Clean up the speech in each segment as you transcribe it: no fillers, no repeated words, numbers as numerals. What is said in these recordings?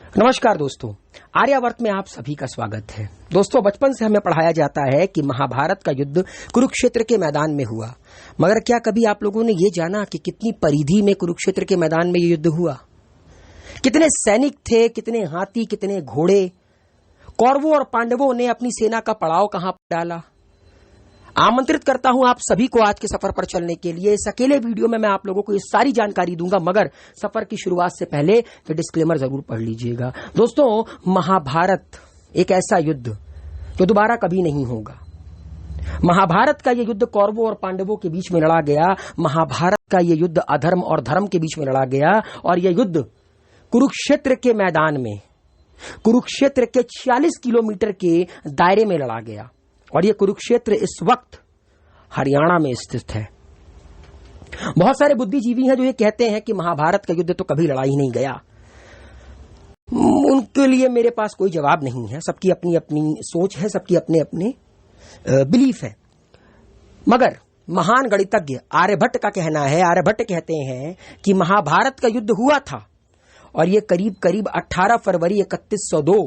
नमस्कार दोस्तों, आर्यावर्त में आप सभी का स्वागत है। दोस्तों, बचपन से हमें पढ़ाया जाता है कि महाभारत का युद्ध कुरुक्षेत्र के मैदान में हुआ, मगर क्या कभी आप लोगों ने ये जाना कि कितनी परिधि में कुरुक्षेत्र के मैदान में ये युद्ध हुआ? कितने सैनिक थे, कितने हाथी, कितने घोड़े? कौरवों और पांडवों ने अपनी सेना का पड़ाव कहां पर डाला? आमंत्रित करता हूं आप सभी को आज के सफर पर चलने के लिए। इस अकेले वीडियो में मैं आप लोगों को ये सारी जानकारी दूंगा, मगर सफर की शुरुआत से पहले ये डिस्क्लेमर जरूर पढ़ लीजिएगा। दोस्तों, महाभारत एक ऐसा युद्ध जो दोबारा कभी नहीं होगा। महाभारत का ये युद्ध कौरवों और पांडवों के बीच में लड़ा गया। महाभारत का ये युद्ध अधर्म और धर्म के बीच में लड़ा गया, और यह युद्ध कुरुक्षेत्र के मैदान में, कुरुक्षेत्र के 46 किलोमीटर के दायरे में लड़ा गया। और यह कुरुक्षेत्र इस वक्त हरियाणा में स्थित है। बहुत सारे बुद्धिजीवी हैं जो ये कहते हैं कि महाभारत का युद्ध तो कभी लड़ा ही नहीं गया। उनके लिए मेरे पास कोई जवाब नहीं है। सबकी अपनी अपनी सोच है, सबकी अपने अपने बिलीफ है। मगर महान गणितज्ञ आर्यभट्ट का कहना है, आर्यभट्ट कहते हैं कि महाभारत का युद्ध हुआ था और यह करीब करीब 18 फरवरी 3102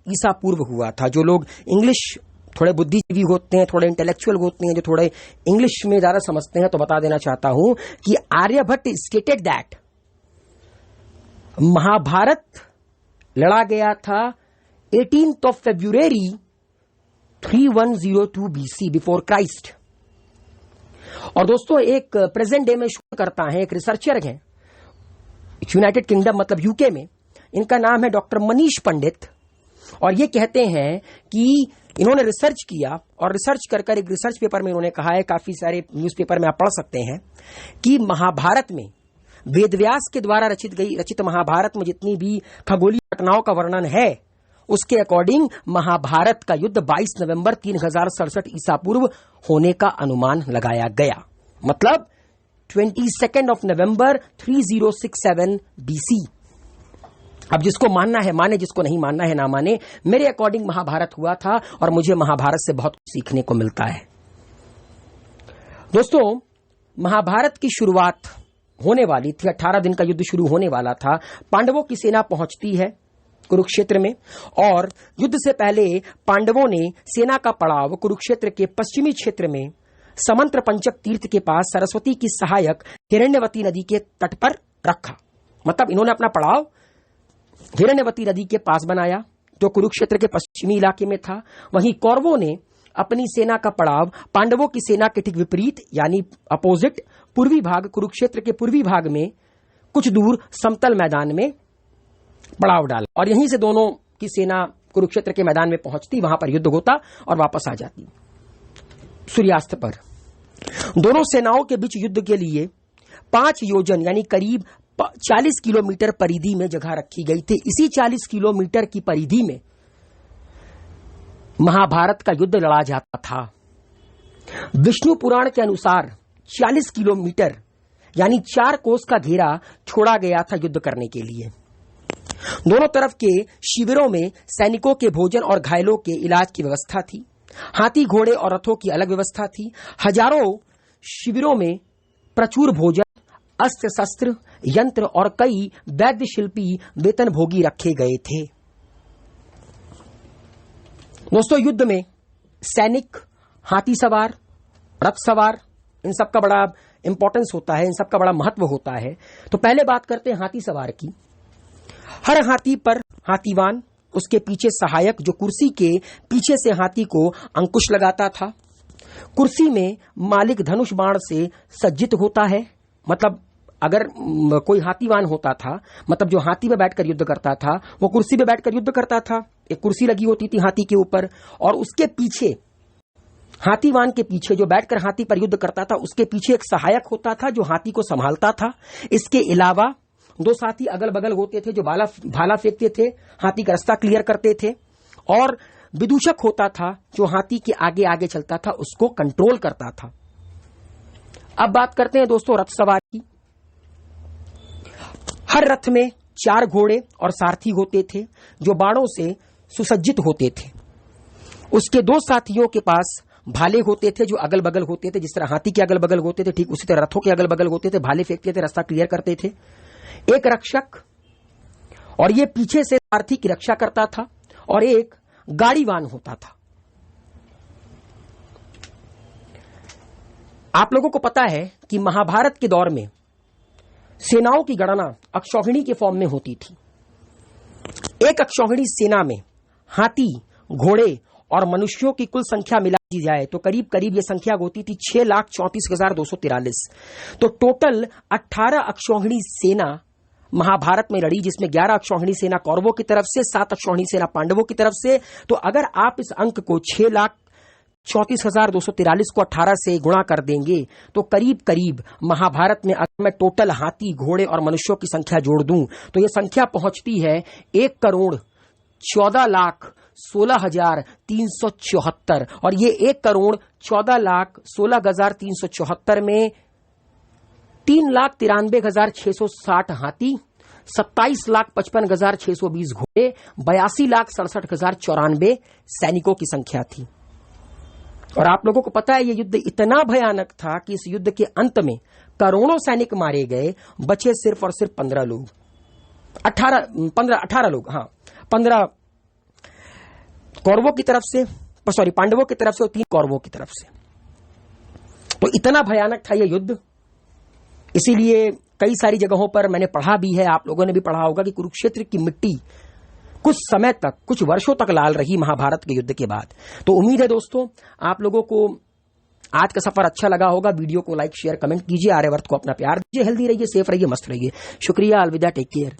ईसा पूर्व हुआ था। जो लोग इंग्लिश थोड़े बुद्धिजीवी होते हैं, थोड़े इंटेलेक्चुअल होते हैं, जो थोड़े इंग्लिश में ज्यादा समझते हैं, तो बता देना चाहता हूं कि आर्यभट्ट स्टेटेड दैट महाभारत लड़ा गया था 18th of February 3102 BC before Christ. और दोस्तों, एक प्रेजेंट डे में शोध करता है, एक रिसर्चर हैं यूनाइटेड किंगडम मतलब यूके में। इनका नाम है डॉक्टर मनीष पंडित, और ये कहते हैं कि इन्होंने रिसर्च किया, और रिसर्च कर एक रिसर्च पेपर में इन्होंने कहा है, काफी सारे न्यूज़पेपर में आप पढ़ सकते हैं, कि महाभारत में वेदव्यास के द्वारा रचित महाभारत में जितनी भी खगोलीय घटनाओं का वर्णन है, उसके अकॉर्डिंग महाभारत का युद्ध 22 नवंबर 3067 ईसा पूर्व होने का अनुमान लगाया गया। मतलब 22 of November 3067 BC। अब जिसको मानना है माने, जिसको नहीं मानना है ना माने। मेरे अकॉर्डिंग महाभारत हुआ था, और मुझे महाभारत से बहुत कुछ सीखने को मिलता है। दोस्तों, महाभारत की शुरुआत होने वाली थी, 18 दिन का युद्ध शुरू होने वाला था। पांडवों की सेना पहुंचती है कुरुक्षेत्र में, और युद्ध से पहले पांडवों ने सेना का पड़ाव कुरुक्षेत्र के पश्चिमी क्षेत्र में समंत्र पंचक तीर्थ के पास सरस्वती की सहायक हिरण्यवती नदी के तट पर रखा। मतलब इन्होंने अपना पड़ाव हिरण्यवती नदी के पास बनाया, जो कुरुक्षेत्र के पश्चिमी इलाके में था। वहीं कौरवों ने अपनी सेना का पड़ाव पांडवों की सेना के ठीक विपरीत, यानी अपोजिट, पूर्वी भाग, कुरुक्षेत्र के पूर्वी भाग में कुछ दूर समतल मैदान में पड़ाव डाला। और यहीं से दोनों की सेना कुरुक्षेत्र के मैदान में पहुंचती, वहां पर युद्ध होता और वापस आ जाती सूर्यास्त पर। दोनों सेनाओं के बीच युद्ध के लिए 5 योजन यानी करीब 40 किलोमीटर परिधि में जगह रखी गई थी। इसी 40 किलोमीटर की परिधि में महाभारत का युद्ध लड़ा जाता था। विष्णु पुराण के अनुसार 40 किलोमीटर यानी 4 कोस का घेरा छोड़ा गया था युद्ध करने के लिए। दोनों तरफ के शिविरों में सैनिकों के भोजन और घायलों के इलाज की व्यवस्था थी। हाथी, घोड़े और रथों की अलग व्यवस्था थी। हजारों शिविरों में प्रचुर भोजन, अस्त्र शस्त्र, यंत्र और कई वैद्य शिल्पी वेतन भोगी रखे गए थे। दोस्तों, युद्ध में सैनिक, हाथी सवार, रथ सवार, इन सब का बड़ा इंपॉर्टेंस होता है, इन सब का बड़ा महत्व होता है। तो पहले बात करते हैं हाथी सवार की। हर हाथी पर हाथीवान, उसके पीछे सहायक, जो कुर्सी के पीछे से हाथी को अंकुश लगाता था। कुर्सी में मालिक धनुष बाण से सज्जित होता है। मतलब अगर कोई हाथीवान होता था, मतलब जो हाथी पे बैठकर युद्ध करता था, वो कुर्सी पे बैठकर युद्ध करता था। एक कुर्सी लगी होती थी हाथी के ऊपर, और उसके पीछे, हाथीवान के पीछे जो बैठकर हाथी पर युद्ध करता था, उसके पीछे एक सहायक होता था जो हाथी को संभालता था। इसके अलावा 2 साथी अगल बगल होते थे जो भाला फेंकते थे, हाथी का रास्ता क्लियर करते थे। और विदूषक होता था जो हाथी के आगे आगे चलता था, उसको कंट्रोल करता था। अब बात करते हैं दोस्तों रथ सवार की। हर रथ में 4 घोड़े और सारथी होते थे जो बाणों से सुसज्जित होते थे। उसके 2 साथियों के पास भाले होते थे जो अगल बगल होते थे। जिस तरह हाथी के अगल बगल होते थे, ठीक उसी तरह रथों के अगल बगल होते थे। भाले फेंकते थे, रास्ता क्लियर करते थे। एक रक्षक और ये पीछे से सारथी की रक्षा करता था और एक गाड़ीवान होता था। आप लोगों को पता है कि महाभारत के दौर में सेनाओं की गणना अक्षौहिणी के फॉर्म में होती थी। एक अक्षौहिणी सेना में हाथी, घोड़े और मनुष्यों की कुल संख्या मिला दी जाए तो करीब करीब यह संख्या होती थी 6,34,243। तो टोटल 18 अक्षौहिणी सेना महाभारत में लड़ी, जिसमें 11 अक्षौहिणी सेना कौरवों की तरफ से, 7 अक्षौहिणी सेना पांडवों की तरफ से। तो अगर आप इस अंक को 6,34,243 को 18 से गुणा कर देंगे तो करीब करीब महाभारत में अगर मैं टोटल हाथी, घोड़े और मनुष्यों की संख्या जोड़ दूं तो यह संख्या पहुंचती है 1,14,16,374। और ये 1,14,16,374 में 3,93,660 हाथी, 27,55,620 घोड़े, 82,67,094 सैनिकों की संख्या थी। और आप लोगों को पता है ये युद्ध इतना भयानक था कि इस युद्ध के अंत में करोड़ों सैनिक मारे गए, बचे सिर्फ और सिर्फ 15 लोग, 18 लोग। हाँ, 15 कौरवों की तरफ से, सॉरी पांडवों की तरफ से और 3 कौरवों की तरफ से। तो इतना भयानक था यह युद्ध। इसीलिए कई सारी जगहों पर मैंने पढ़ा भी है, आप लोगों ने भी पढ़ा होगा कि कुरुक्षेत्र की मिट्टी कुछ समय तक, कुछ वर्षों तक लाल रही महाभारत के युद्ध के बाद। तो उम्मीद है दोस्तों आप लोगों को आज का सफर अच्छा लगा होगा। वीडियो को लाइक, शेयर, कमेंट कीजिए। आर्यवर्त को अपना प्यार दीजिए। हेल्दी रहिए, सेफ रहिए, मस्त रहिए। शुक्रिया, अलविदा, टेक केयर।